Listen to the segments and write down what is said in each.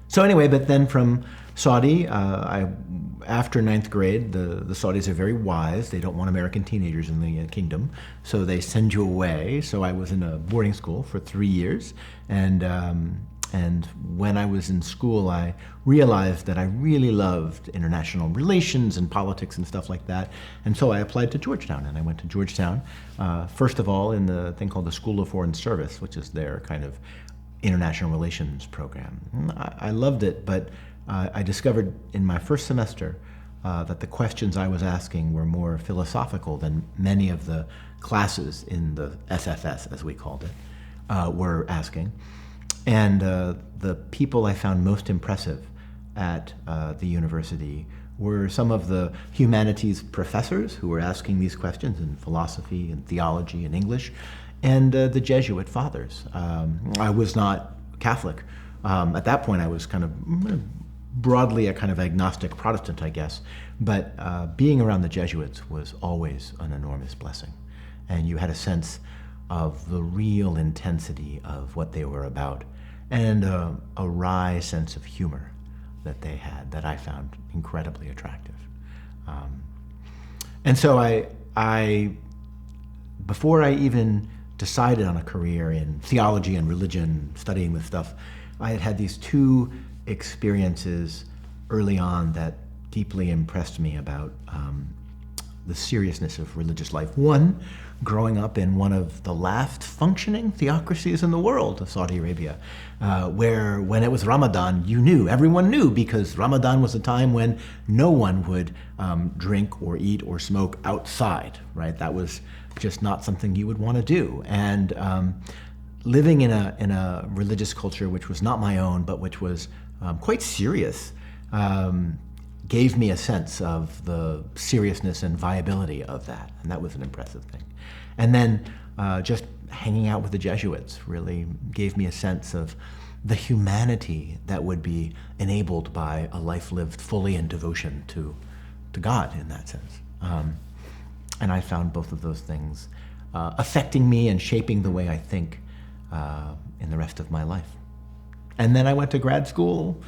So anyway, but then from Saudi, after ninth grade, the Saudis are very wise. They don't want American teenagers in the kingdom, so they send you away. So I was in a boarding school for 3 years, and when I was in school, I realized that I really loved international relations and politics and stuff like that. And so I applied to Georgetown, and I went to Georgetown, first of all, in the thing called the School of Foreign Service, which is their kind of international relations program. I loved it, but I discovered in my first semester that the questions I was asking were more philosophical than many of the classes in the SFS, as we called it, were asking. And the people I found most impressive at the university were some of the humanities professors who were asking these questions in philosophy and theology and English, and the Jesuit fathers. I was not Catholic. At that point, I was kind of broadly a kind of agnostic Protestant, I guess. But being around the Jesuits was always an enormous blessing. And you had a sense of the real intensity of what they were about, and a wry sense of humor that they had that I found incredibly attractive. And so I, before I even decided on a career in theology and religion, studying this stuff, I had had these two experiences early on that deeply impressed me about the seriousness of religious life. One, growing up in one of the last functioning theocracies in the world, Saudi Arabia, where when it was Ramadan, everyone knew, because Ramadan was a time when no one would drink or eat or smoke outside, right? That was just not something you would want to do. And living in a religious culture which was not my own, but which was quite serious, gave me a sense of the seriousness and viability of that, and that was an impressive thing. And then just hanging out with the Jesuits really gave me a sense of the humanity that would be enabled by a life lived fully in devotion to God in that sense. And I found both of those things affecting me and shaping the way I think in the rest of my life. And then I went to grad school,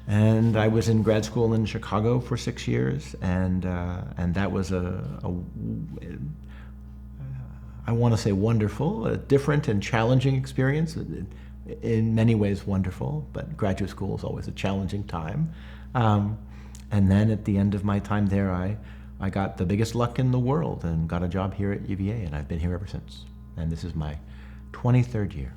and I was in grad school in Chicago for 6 years, and that was I want to say wonderful, a different and challenging experience. In many ways wonderful, but graduate school is always a challenging time. And then at the end of my time there, I got the biggest luck in the world and got a job here at UVA, and I've been here ever since. And this is my 23rd year.